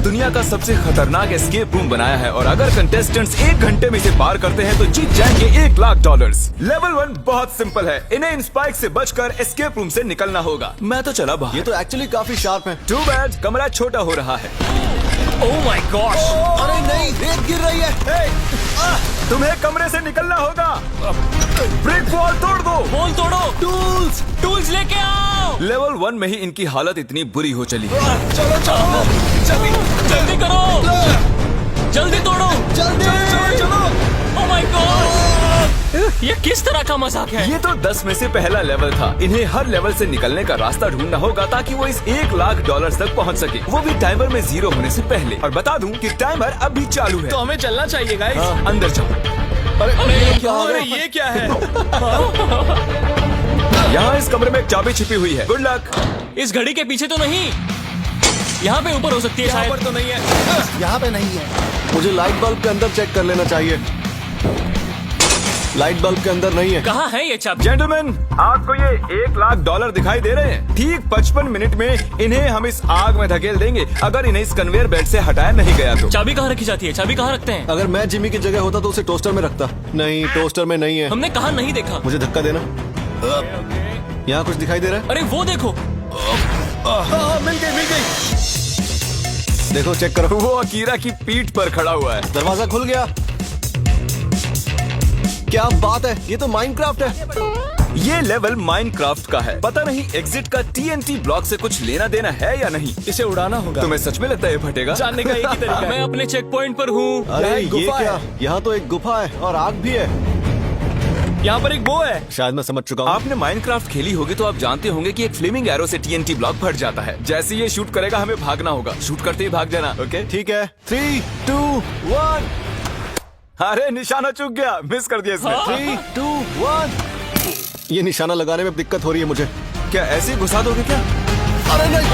दुनिया का सबसे खतरनाक एस्केप रूम बनाया है और अगर कंटेस्टेंट्स 1 घंटे में इसे पार करते हैं तो जीत जाएंगे $1,00,000। लेवल 1 बहुत सिंपल है, इन्हें इन स्पाइक से बचकर एस्केप रूम से निकलना होगा। मैं तो चला बाहर। ये तो एक्चुअली काफी शार्प है। टू बैड, कमरा छोटा हो रहा है। Oh my gosh! अरे नहीं, रेत गिर रही है। तुम्हें कमरे से निकलना होगा। ब्रिक वॉल तोड़ दो। वॉल तोड़ो। टूल्स लेके आओ। लेवल 1 में ही इनकी हालत इतनी बुरी हो चली है। चलो चलो जल्दी करो, जल्दी तोड़ो, चलो। Oh my God! ये किस तरह का मजाक है? ये तो 10 में से पहला लेवल था। इन्हें हर लेवल से निकलने का रास्ता ढूंढना होगा ताकि वो इस $1,00,000 तक पहुंच सके, वो भी टाइमर में 0 होने से पहले। और बता दूं कि टाइमर अब भी चालू है। तो हमें चलना चाहिए गाइस। अंदर जाओ। अरे ये क्या है? यहाँ इस कमरे में एक चाबी छिपी हुई है। Good luck. इस घड़ी के पीछे तो नहीं, यहाँ पे ऊपर हो सकती है शायद। तो नहीं है, यहाँ पे नहीं है। मुझे लाइट बल्ब के अंदर चेक कर लेना चाहिए। लाइट बल्ब के अंदर नहीं है। कहाँ है ये चाबी? जेंटलमैन, आपको ये $1,00,000 दिखाई दे रहे हैं? ठीक 55 मिनट में इन्हें हम इस आग में धकेल देंगे अगर इन्हें इस कन्वेयर बेल्ट से हटाया नहीं गया तो। चाबी कहाँ रखी जाती है? चाबी कहाँ रखते हैं? अगर मैं जिमी की जगह होता तो उसे टोस्टर में रखता। नहीं, टोस्टर में नहीं है। हमने कहाँ नहीं देखा? मुझे धक्का देना। यहाँ कुछ दिखाई दे रहा है? अरे वो देखो। मिल गई। देखो, चेक करो। वो अकीरा की पीठ पर खड़ा हुआ है। दरवाजा खुल गया। क्या बात है, ये तो माइनक्राफ्ट है। ये लेवल माइनक्राफ्ट का है। पता नहीं एग्जिट का TNT ब्लॉक से कुछ लेना देना है या नहीं। इसे उड़ाना होगा। तुम्हें सच में लगता है ये फटेगा? जानने का एक ही तरीका है। मैं अपने चेक पॉइंट पर हूँ। अरे यहाँ ये एक गुफा क्या? है। यहाँ तो एक गुफा है और आग भी है। यहाँ पर एक बो है। शायद मैं समझ चुका हूँ। आपने माइनक्राफ्ट खेली होगी तो आप जानते होंगे कि एक फ्लेमिंग एरो से TNT ब्लॉक फट जाता है। जैसे ये शूट करेगा हमें भागना होगा। शूट करते ही भाग जाना। ओके ठीक है, 3, 2, 1। अरे निशाना चूक गया, मिस कर दिया इसने। 3, 2, 1। ये निशाना लगाने में दिक्कत हो रही है मुझे। क्या ऐसे ही घुसा दोगे क्या? अरे नहीं,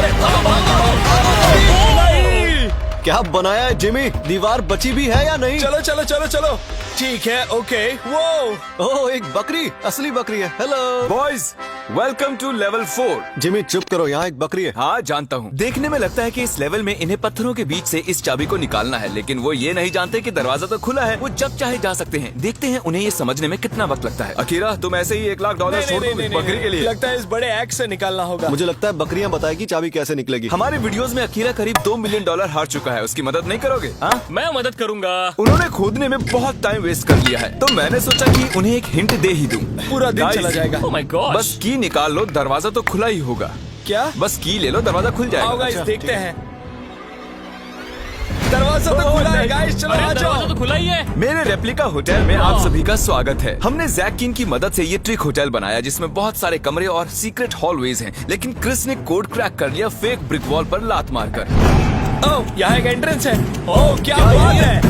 क्या बनाया है जिमी? दीवार बची भी है या नहीं? चलो। ठीक है, ओके। वो ओह, एक बकरी, असली बकरी है। Hello boys, welcome to level 4। Jimmy चुप करो, यहाँ एक बकरी है। हाँ जानता हूँ। देखने में लगता है कि इस लेवल में इन्हें पत्थरों के बीच से इस चाबी को निकालना है, लेकिन वो ये नहीं जानते कि दरवाजा तो खुला है, वो जब चाहे जा सकते हैं। देखते हैं उन्हें ये समझने में कितना वक्त लगता है। अकीरा, तुम ऐसे ही $1,00,000 छोड़ दोगे बकरी के लिए? लगता है इस बड़े एक्स से निकालना होगा। मुझे लगता है बकरियां बताएगी चाबी कैसे निकलेगी। हमारे वीडियोस में अकीरा करीब $2 मिलियन हार चुका है। उसकी मदद नहीं करोगे? हाँ, मैं मदद करूंगा। उन्होंने खोदने में बहुत टाइम वेस्ट कर लिया है, तो मैंने सोचा कि उन्हें एक हिंट दे ही दूं। पूरा दिन Guys, चला जाएगा। Oh my God! बस की निकाल लो, दरवाजा तो खुला ही होगा। क्या? बस की ले लो, दरवाजा खुल जाएगा। आओ गाइस, अच्छा, देखते ठीक है। हैं। दरवाजा तो खुला है गाइस, चलो आ जाओ। दरवाजा तो खुला ही है। मेरे रेप्लिका होटल में आप सभी का स्वागत है। हमने जैकिन की मदद से ये ट्रिक होटल बनाया जिसमें बहुत सारे कमरे और सीक्रेट हॉलवेज हैं, लेकिन क्रिस ने कोड क्रैक कर लिया फेक ब्रिक वॉल पर लात मारकर। ओह, यहाँ एक एंट्रेंस है। ओह, क्या बात है!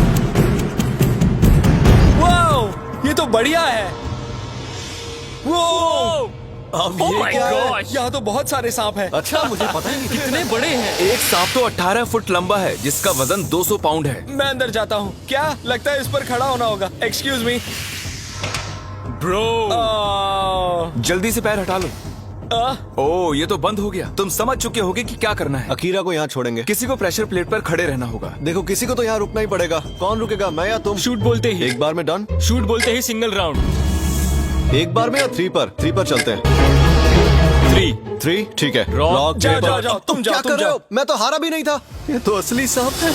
वाओ, ये तो बढ़िया है। वो अब ओह ये माय क्या है? गॉड! यहाँ तो बहुत सारे सांप हैं। अच्छा, मुझे पता ही नहीं। कितने बड़े हैं। एक सांप तो 18 फुट लंबा है जिसका वजन 200 पाउंड है। मैं अंदर जाता हूँ। क्या लगता है इस पर खड़ा होना होगा? Excuse me bro. जल्दी से पैर हटा लो। ओह, ये तो बंद हो गया। तुम समझ चुके होगे कि क्या करना है। अकीरा को यहाँ छोड़ेंगे। किसी को प्रेशर प्लेट पर खड़े रहना होगा। देखो, किसी को तो यहाँ रुकना ही पड़ेगा। कौन रुकेगा, मैं या तुम? शूट बोलते ही एक बार में डन। शूट बोलते ही सिंगल राउंड। एक बार में या 3 पर चलते हैं। 3 ठीक है। रॉक, जाओ, पेपर। जाओ, तुम जाओ, क्या तुम कर रहे जाओ। हो? मैं तो हारा भी नहीं था। ये तो असली सांप है।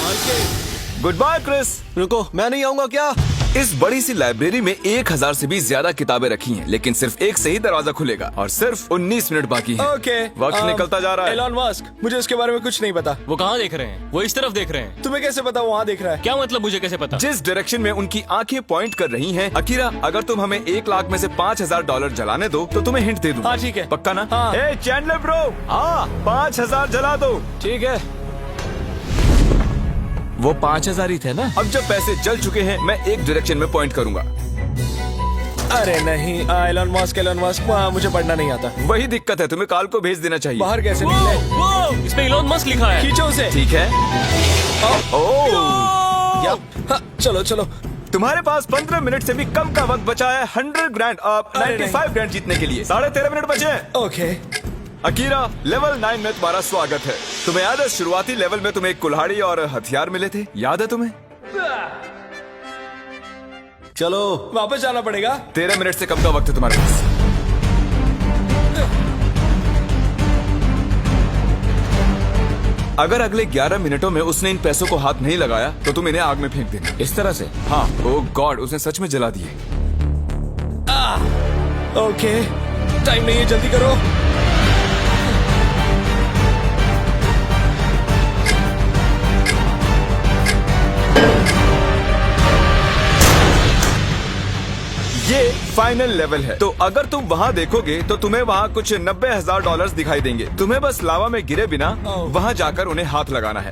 Goodbye Chris. रुको, मैं नहीं आऊंगा क्या? इस बड़ी सी लाइब्रेरी में 1000 से भी ज्यादा किताबें रखी हैं, लेकिन सिर्फ एक से ही दरवाजा खुलेगा और सिर्फ 19 मिनट बाकी है। ओके, वक्त निकलता जा रहा है। एलॉन मस्क, मुझे उसके बारे में कुछ नहीं पता। वो कहाँ देख रहे हैं? वो इस तरफ देख रहे हैं। तुम्हें कैसे पता वो वहाँ देख रहा है? क्या मतलब, मुझे कैसे पता? जिस डायरेक्शन में उनकी आंखें पॉइंट कर रही हैं, अकीरा, अगर तुम हमें $1,00,000 में से $5,000 जलाने दो तो तुम्हें हिंट दे दूँ। हाँ, ठीक है। पक्का ना? हाँ। ए चैंडलर ब्रो, हाँ 5,000 जला दो। ठीक है। वो 5,000 ही थे ना? अब जब पैसे जल चुके हैं, मैं एक डायरेक्शन में पॉइंट करूंगा। अरे नहीं, एलॉन मस्क, वहाँ मुझे पढ़ना नहीं आता। वही दिक्कत है, तुम्हें काल को भेज देना चाहिए। बाहर कैसे निकले? इसमें एलॉन मस्क लिखा है। खींचो उसे। ठीक है। ओह, हाँ, चलो। तुम्हारे पास 15 मिनट से भी कम का वक्त बचा है 100 ग्रैंड, अरे 95 ग्रैंड जीतने के लिए। 13.5 मिनट बचे हैं। ओके, अकीरा, लेवल 9 में तुम्हारा स्वागत है। तुम्हें याद है शुरुआती लेवल में तुम्हें एक कुल्हाड़ी और हथियार मिले थे, याद है तुम्हें? चलो वापस जाना पड़ेगा। 13 मिनट से कम का वक्त है तुम्हारे पास। अगर अगले 11 मिनटों में उसने इन पैसों को हाथ नहीं लगाया तो तुम इन्हें आग में फेंक देना। इस तरह से? हाँ। ओह गॉड, उसने सच में जला दिए। ओके, टाइम नहीं है, जल्दी करो। ये फाइनल लेवल है, तो अगर तुम वहाँ देखोगे तो तुम्हें वहाँ कुछ $90,000 दिखाई देंगे। तुम्हें बस लावा में गिरे बिना वहाँ जाकर उन्हें हाथ लगाना है।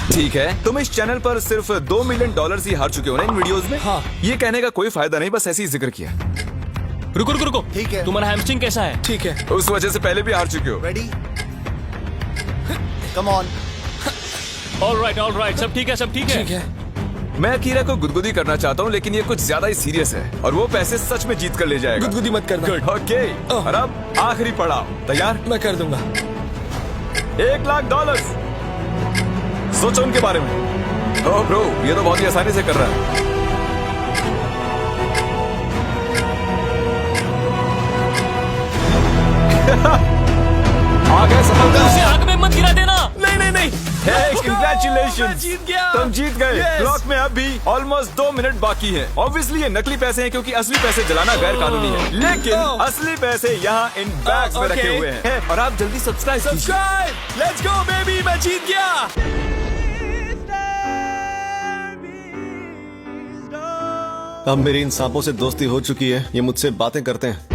ठीक है, तुम इस चैनल पर सिर्फ $2 मिलियन ही हार चुके हो ना इन वीडियोस में। हाँ। ये कहने का कोई फायदा नहीं, बस ऐसे ही जिक्र किया। रुको रुको रुको, ठीक है। तुम्हारा हैमस्ट्रिंग कैसा है? ठीक है। उस वजह से पहले भी हार चुके हो। Ready, come on. All right, सब ठीक है, सब ठीक है। ठीक है। मैं अकीरा को गुदगुदी करना चाहता हूँ, लेकिन ये कुछ ज्यादा ही सीरियस है और वो पैसे सच में जीत कर ले जाएगा। गुदगुदी मत करना। ओके, और अब आखिरी पड़ाव, तैयार? मैं कर दूंगा। $1 लाख। सोचो उनके बारे में। ओह ब्रो, ये तो बहुत ही आसानी से कर रहा है। आ गए सफलता। उसे आग में मत गिरा देना। नहीं नहीं नहीं। Congratulations! मैं जीत गया। तुम जीत गए। Yes! क्लॉक में अब भी ऑलमोस्ट 2 मिनट बाकी हैं। ऑब्वियसली ये नकली पैसे हैं क्योंकि असली पैसे जलाना गैर कानूनी है, लेकिन असली पैसे यहाँ इन बैग्स में रखे हुए हैं। और आप जल्दी सब्सक्राइब। लेट्स गो बेबी, मैं जीत गया। अब मेरी इन सांपों से दोस्ती हो चुकी है, ये मुझसे बातें करते हैं।